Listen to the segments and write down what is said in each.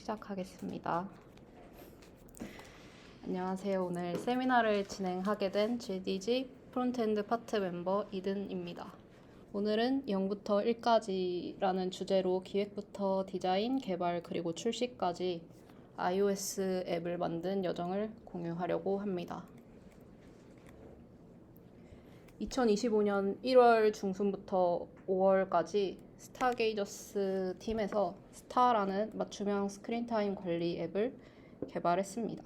시작하겠습니다. 안녕하세요. 오늘 세미나를 진행하게 된 GDG 프론트엔드 파트 멤버 이든입니다. 오늘은 0부터 1까지라는 주제로 기획부터 디자인, 개발, 그리고 출시까지 iOS 앱을 만든 여정을 공유하려고 합니다. 2025년 1월 중순부터 5월까지 스타게이저스 팀에서 스타라는 맞춤형 스크린타임 관리 앱을 개발했습니다.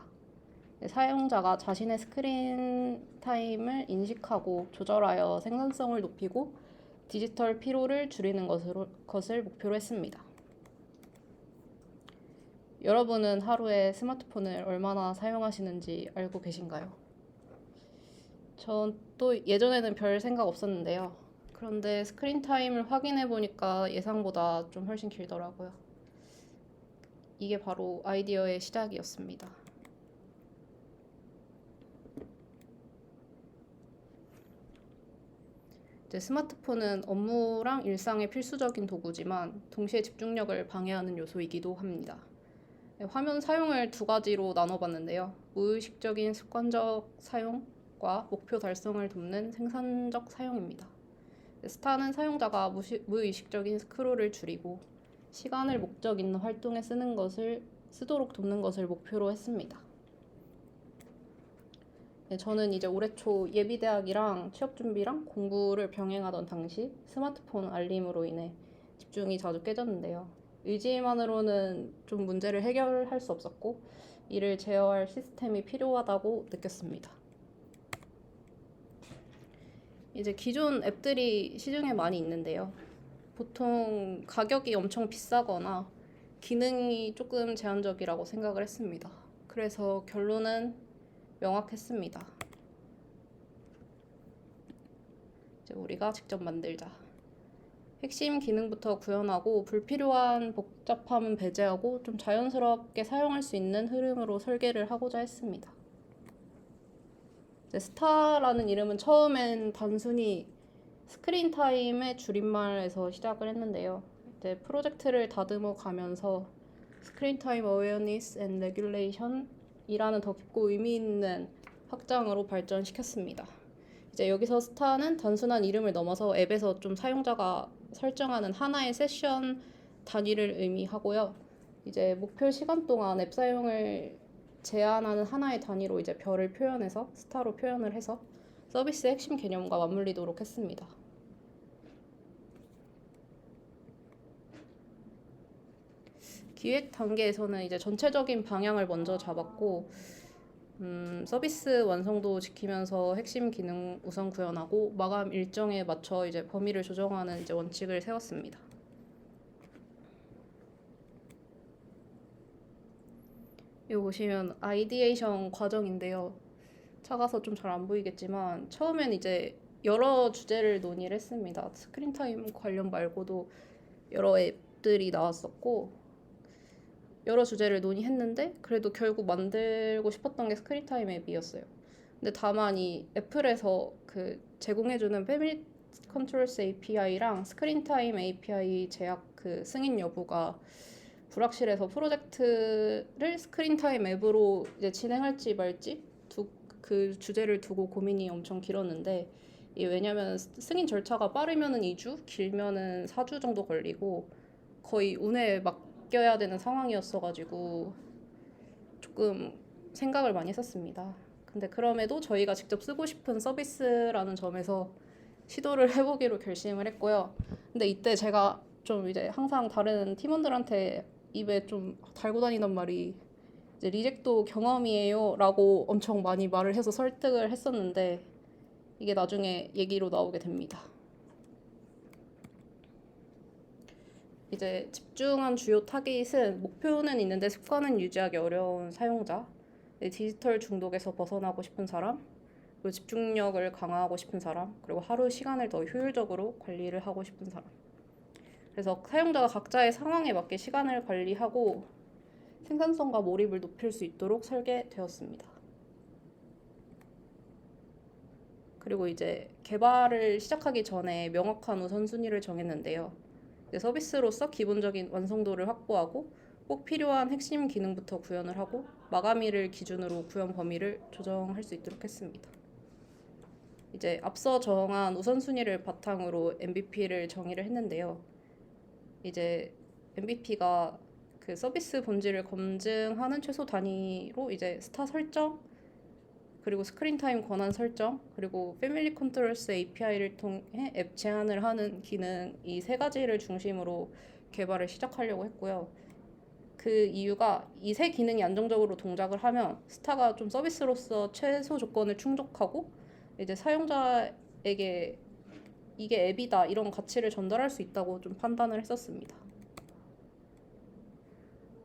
사용자가 자신의 스크린 타임을 인식하고 조절하여 생산성을 높이고 디지털 피로를 줄이는 것을 목표로 했습니다. 여러분은 하루에 스마트폰을 얼마나 사용하시는지 알고 계신가요? 전 또 예전에는 별 생각 없었는데요. 그런데 스크린 타임을 확인해 보니까 예상보다 좀 훨씬 길더라고요. 이게 바로 아이디어의 시작이었습니다. 스마트폰은 업무랑 일상의 필수적인 도구지만 동시에 집중력을 방해하는 요소이기도 합니다. 화면 사용을 두 가지로 나눠봤는데요. 무의식적인 습관적 사용과 목표 달성을 돕는 생산적 사용입니다. 스타는 사용자가 무의식적인 스크롤을 줄이고 시간을 목적 있는 활동에 쓰도록 돕는 것을 목표로 했습니다. 저는 이제 올해 초 예비대학이랑 취업 준비랑 공부를 병행하던 당시 스마트폰 알림으로 인해 집중이 자주 깨졌는데요. 의지만으로는 좀 문제를 해결할 수 없었고 이를 제어할 시스템이 필요하다고 느꼈습니다. 이제 기존 앱들이 시중에 많이 있는데요. 보통 가격이 엄청 비싸거나 기능이 조금 제한적이라고 생각을 했습니다. 그래서 결론은 명확했습니다. 이제 우리가 직접 만들자. 핵심 기능부터 구현하고 불필요한 복잡함은 배제하고 좀 자연스럽게 사용할 수 있는 흐름으로 설계를 하고자 했습니다. 스타라는 이름은 처음엔 단순히 스크린 타임의 줄임말에서 시작을 했는데요. 이제 프로젝트를 다듬어 가면서 스크린 타임 어웨어니스 앤 레귤레이션 이라는 더 깊고 의미 있는 확장으로 발전시켰습니다. 이제 여기서 스타는 단순한 이름을 넘어서 앱에서 좀 사용자가 설정하는 하나의 세션 단위를 의미하고요. 이제 목표 시간 동안 앱 사용을 제한하는 하나의 단위로 이제 별을 표현해서 스타로 표현을 해서 서비스의 핵심 개념과 맞물리도록 했습니다. 기획 단계에서는 이제 전체적인 방향을 먼저 잡았고 서비스 완성도 지키면서 핵심 기능 우선 구현하고 마감 일정에 맞춰 이제 범위를 조정하는 이제 원칙을 세웠습니다. 여기 보시면 아이디에이션 과정인데요. 작아서 좀 잘 안 보이겠지만 처음엔 이제 여러 주제를 논의를 했습니다. 스크린 타임 관련 말고도 여러 앱들이 나왔었고 여러 주제를 논의했는데 그래도 결국 만들고 싶었던 게 스크린 타임 앱이었어요. 근데 다만 이 애플에서 그 제공해주는 패밀리 컨트롤스 API랑 스크린 타임 API 제약 그 승인 여부가 불확실해서 프로젝트를 스크린 타임 앱으로 이제 진행할지 말지 그 주제를 두고 고민이 엄청 길었는데 왜냐면 승인 절차가 빠르면은 2주, 길면은 4주 정도 걸리고 거의 운에 맡겨야 되는 상황이었어가지고 조금 생각을 많이 했었습니다. 근데 그럼에도 저희가 직접 쓰고 싶은 서비스라는 점에서 시도를 해보기로 결심을 했고요. 근데 이때 제가 좀 이제 항상 다른 팀원들한테 입에 좀 달고 다니던 말이 이제 리젝도 경험이에요 라고 엄청 많이 말을 해서 설득을 했었는데 이게 나중에 얘기로 나오게 됩니다. 이제 집중한 주요 타깃은 목표는 있는데 습관은 유지하기 어려운 사용자, 디지털 중독에서 벗어나고 싶은 사람, 그리고 집중력을 강화하고 싶은 사람, 그리고 하루 시간을 더 효율적으로 관리를 하고 싶은 사람. 그래서 사용자가 각자의 상황에 맞게 시간을 관리하고 생산성과 몰입을 높일 수 있도록 설계되었습니다. 그리고 이제 개발을 시작하기 전에 명확한 우선순위를 정했는데요. 서비스로서 기본적인 완성도를 확보하고 꼭 필요한 핵심 기능부터 구현을 하고 마감일을 기준으로 구현 범위를 조정할 수 있도록 했습니다. 이제 앞서 정한 우선순위를 바탕으로 MVP를 정의를 했는데요. 이제 MVP가 그 서비스 본질을 검증하는 최소 단위로 이제 스타 설정, 그리고 스크린 타임 권한 설정, 그리고 패밀리 컨트롤스 API를 통해 앱 제한을 하는 기능, 이 세 가지를 중심으로 개발을 시작하려고 했고요. 그 이유가 이 세 기능이 안정적으로 동작을 하면 스타가 좀 서비스로서 최소 조건을 충족하고 이제 사용자에게 이게 앱이다 이런 가치를 전달할 수 있다고 좀 판단을 했었습니다.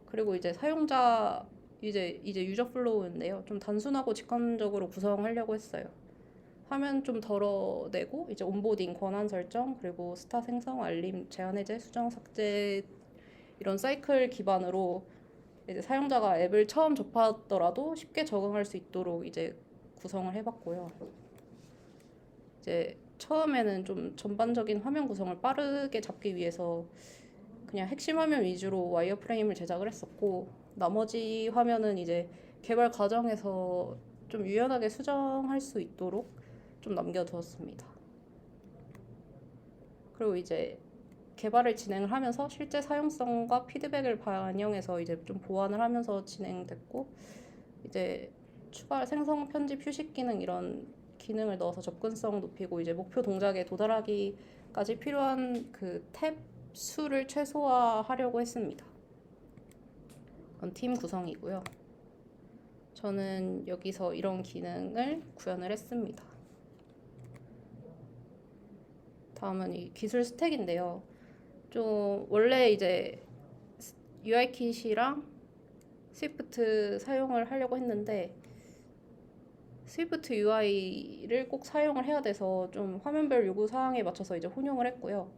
그리고 이제 사용자 이제 유저 플로우인데요. 좀 단순하고 직관적으로 구성하려고 했어요. 화면 좀 덜어내고 이제 온보딩, 권한 설정, 그리고 스타 생성, 알림, 제한 해제, 수정, 삭제 이런 사이클 기반으로 이제 사용자가 앱을 처음 접하더라도 쉽게 적응할 수 있도록 이제 구성을 해봤고요. 이제 처음에는 좀 전반적인 화면 구성을 빠르게 잡기 위해서 그냥 핵심 화면 위주로 와이어프레임을 제작을 했었고 나머지 화면은 이제 개발 과정에서 좀 유연하게 수정할 수 있도록 좀 남겨두었습니다. 그리고 이제 개발을 진행을 하면서 실제 사용성과 피드백을 반영해서 이제 좀 보완을 하면서 진행됐고 이제 추가 생성, 편집, 휴식 기능 이런 기능을 넣어서 접근성 높이고 이제 목표 동작에 도달하기까지 필요한 그 탭 수를 최소화하려고 했습니다. 그건 팀 구성이고요. 저는 여기서 이런 기능을 구현을 했습니다. 다음은 이 기술 스택인데요. 좀 원래 이제 UI킷이랑 스위프트 사용을 하려고 했는데 스위프트 UI를 꼭 사용을 해야 돼서 좀 화면별 요구 사항에 맞춰서 이제 혼용을 했고요.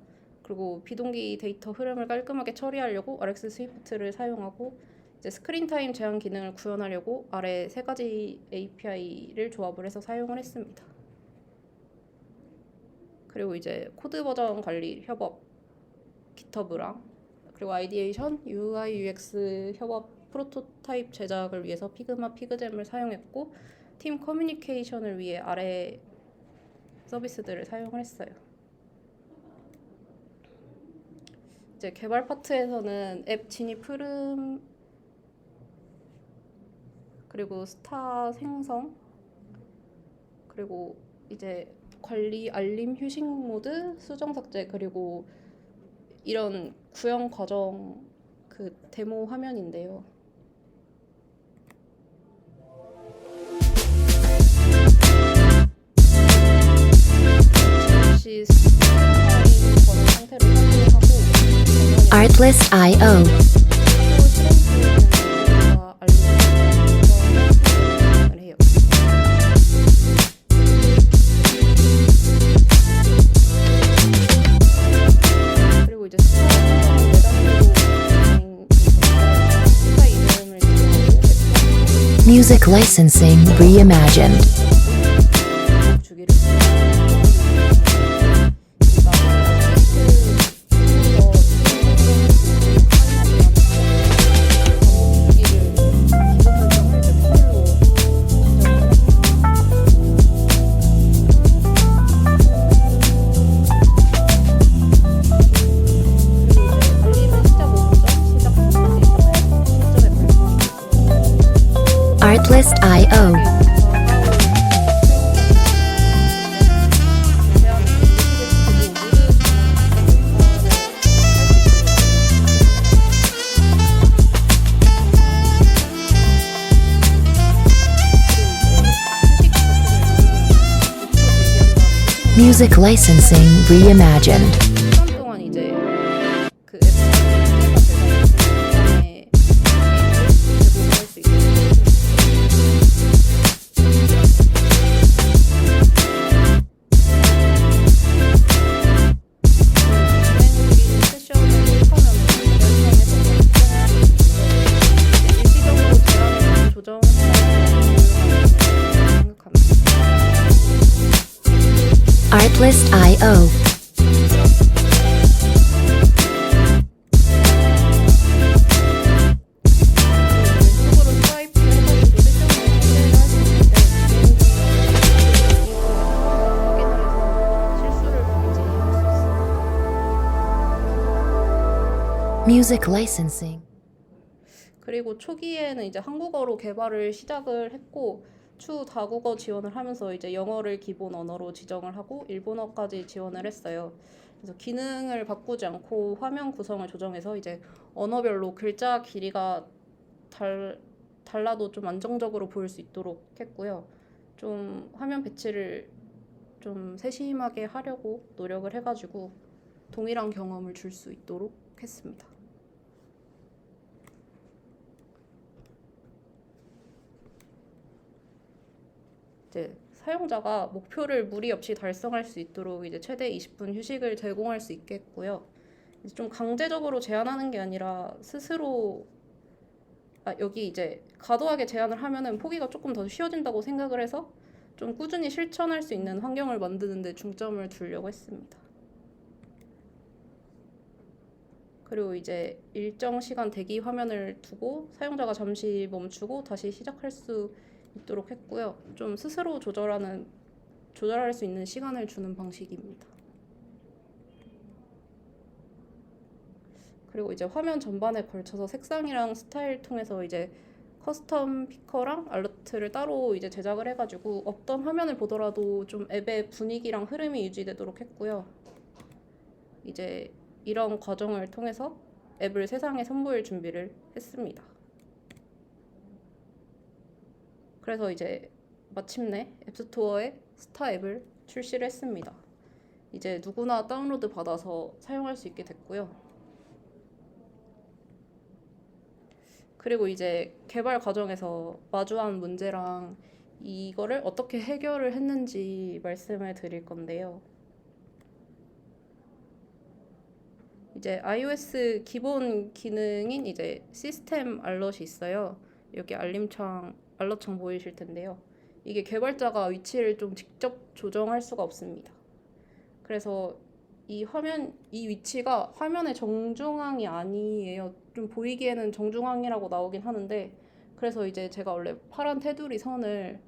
그리고 비동기 데이터 흐름을 깔끔하게 처리하려고 RX 스위프트를 사용하고 이제 스크린 타임 제한 기능을 구현하려고 아래 세 가지 API를 조합을 해서 사용을 했습니다. 그리고 이제 코드 버전 관리 협업 GitHub랑 그리고 아이디에이션, UI, UX 협업 프로토타입 제작을 위해서 피그마, 피그잼을 사용했고 팀 커뮤니케이션을 위해 아래 서비스들을 사용을 했어요. 이제 개발 파트에서는 앱 진입 흐름 그리고 스타 생성 그리고 이제 관리, 알림, 휴식 모드, 수정 삭제 그리고 이런 구현 과정 그 데모 화면인데요. 잠시 스크린 권한 상태를 확인하고 Artlist.io Music licensing reimagined. Artlist.io Music licensing reimagined. 시간 동안 이제 그 앱 제공할 수 있게 Artlist.io Music licensing. 그리고 초기에는 이제 한국어로 개발을 시작을 했고 추후 다국어 지원을 하면서 이제 영어를 기본 언어로 지정을 하고 일본어까지 지원을 했어요. 그래서 기능을 바꾸지 않고 화면 구성을 조정해서 이제 언어별로 글자 길이가 달라도 좀 안정적으로 보일 수 있도록 했고요. 좀 화면 배치를 좀 세심하게 하려고 노력을 해가지고 동일한 경험을 줄 수 있도록 했습니다. 이제 사용자가 목표를 무리 없이 달성할 수 있도록 이제 최대 20분 휴식을 제공할 수 있겠고요. 이제 좀 강제적으로 제한하는 게 아니라 스스로 여기 이제 과도하게 제한을 하면은 포기가 조금 더 쉬워진다고 생각을 해서 좀 꾸준히 실천할 수 있는 환경을 만드는 데 중점을 두려고 했습니다. 그리고 이제 일정 시간 대기 화면을 두고 사용자가 잠시 멈추고 다시 시작할 수 있도록 했고요. 좀 스스로 조절할 수 있는 시간을 주는 방식입니다. 그리고 이제 화면 전반에 걸쳐서 색상이랑 스타일 통해서 이제 커스텀 피커랑 알러트를 따로 이제 제작을 해가지고 어떤 화면을 보더라도 좀 앱의 분위기랑 흐름이 유지되도록 했고요. 이제 이런 과정을 통해서 앱을 세상에 선보일 준비를 했습니다. 그래서 이제 마침내 앱스토어에 스타 앱을 출시를 했습니다. 이제 누구나 다운로드 받아서 사용할 수 있게 됐고요. 그리고 이제 개발 과정에서 마주한 문제랑 이거를 어떻게 해결을 했는지 말씀을 드릴 건데요. 이제 iOS 기본 기능인 이제 시스템 알럿이 있어요. 여기 알럿창 보이실 텐데요. 이게 개발자가 위치를 좀 직접 조정할 수가 없습니다. 그래서 이 위치가 화면의 정중앙이 아니에요. 좀 보이기에는 정중앙이라고 나오긴 하는데, 그래서 이제 제가 원래 파란 테두리 선을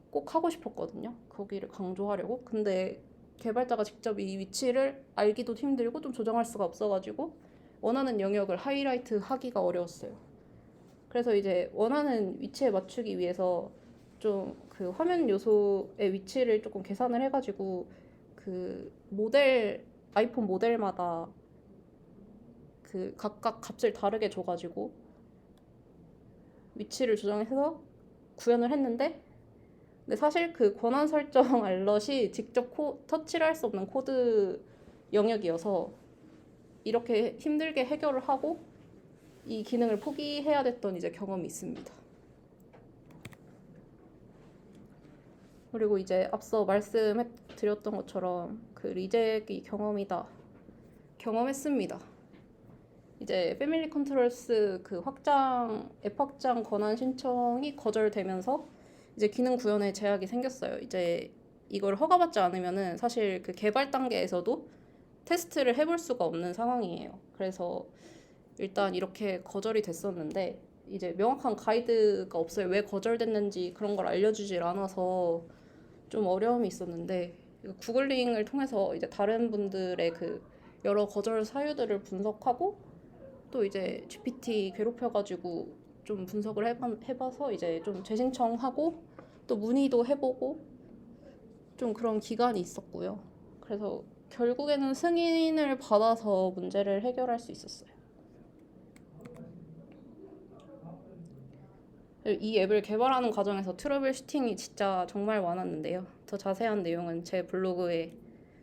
꼭 하고 싶었거든요. 거기를 강조하려고. 근데 개발자가 직접 이 위치를 알기도 힘들고 좀 조정할 수가 없어가지고 원하는 영역을 하이라이트 하기가 어려웠어요. 그래서 이제 원하는 위치에 맞추기 위해서 좀 그 화면 요소의 위치를 조금 계산을 해가지고 그 아이폰 모델마다 그 각각 값을 다르게 줘가지고 위치를 조정해서 구현을 했는데, 근데 사실 그 권한 설정 알럿이 직접 터치를 할 수 없는 코드 영역이어서 이렇게 힘들게 해결을 하고 이 기능을 포기해야 됐던 이제 경험이 있습니다. 그리고 이제 앞서 말씀드렸던 것처럼 그 리젝이 경험했습니다. 이제 패밀리 컨트롤스 그 앱 확장 권한 신청이 거절되면서 이제 기능 구현에 제약이 생겼어요. 이제 이걸 허가받지 않으면은 사실 그 개발 단계에서도 테스트를 해볼 수가 없는 상황이에요. 그래서 일단 이렇게 거절이 됐었는데 이제 명확한 가이드가 없어요. 왜 거절됐는지 그런 걸 알려주질 않아서 좀 어려움이 있었는데, 구글링을 통해서 이제 다른 분들의 그 여러 거절 사유들을 분석하고 또 이제 GPT 괴롭혀가지고 좀 분석을 해봐서 이제 좀 재신청하고 또 문의도 해보고 좀 그런 기간이 있었고요. 그래서 결국에는 승인을 받아서 문제를 해결할 수 있었어요. 이 앱을 개발하는 과정에서 트러블 슈팅이 진짜 정말 많았는데요. 더 자세한 내용은 제 블로그에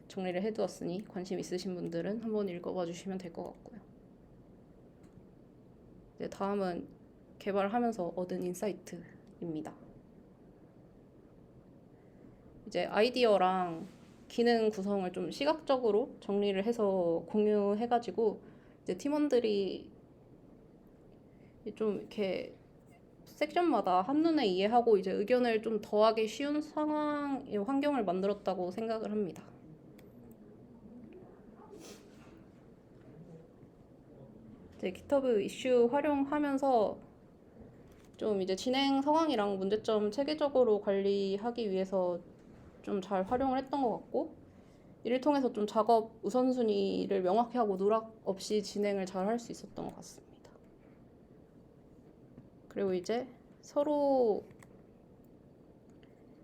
정리를 해두었으니 관심 있으신 분들은 한번 읽어봐 주시면 될 것 같고요. 이제 다음은 개발하면서 얻은 인사이트입니다. 이제 아이디어랑 기능 구성을 좀 시각적으로 정리를 해서 공유해가지고 이제 팀원들이 좀 이렇게 섹션마다 한눈에 이해하고 이제 의견을 좀 더하기 쉬운 환경을 만들었다고 생각을 합니다. 이제 GitHub 이슈 활용하면서 좀 이제 진행 상황이랑 문제점 체계적으로 관리하기 위해서 좀 잘 활용을 했던 것 같고, 이를 통해서 좀 작업 우선순위를 명확히 하고 누락 없이 진행을 잘 할 수 있었던 것 같습니다. 그리고 이제 서로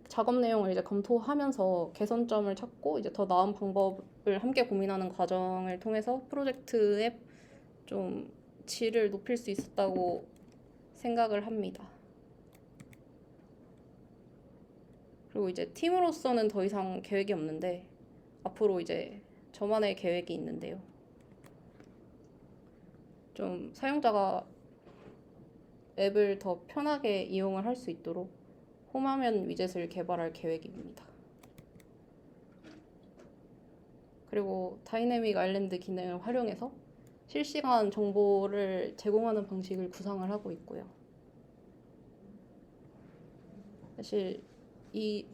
작업 내용을 이제 검토하면서 개선점을 찾고 이제 더 나은 방법을 함께 고민하는 과정을 통해서 프로젝트의 좀 질을 높일 수 있었다고 생각을 합니다. 그리고 이제 팀으로서는 더 이상 계획이 없는데 앞으로 이제 저만의 계획이 있는데요. 좀 사용자가 앱을 더 편하게 이용을 할 수 있도록 홈화면 위젯을 개발할 계획입니다. 그리고 다이내믹 아일랜드 기능을 활용해서 실시간 정보를 제공하는 방식을 구상을 하고 있고요. 사실 이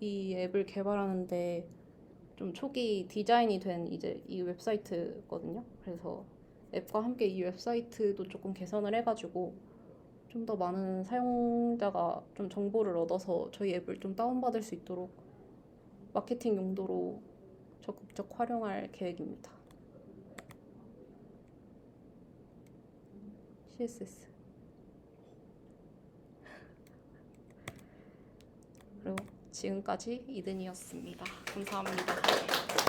앱을 개발하는데 좀 초기 디자인이 된 이제 이 웹사이트거든요. 그래서 앱과 함께 이 웹사이트도 조금 개선을 해가지고 좀 더 많은 사용자가 좀 정보를 얻어서 저희 앱을 좀 다운받을 수 있도록 마케팅 용도로 적극적 활용할 계획입니다. CSS. 그리고 지금까지 이든이었습니다. 감사합니다.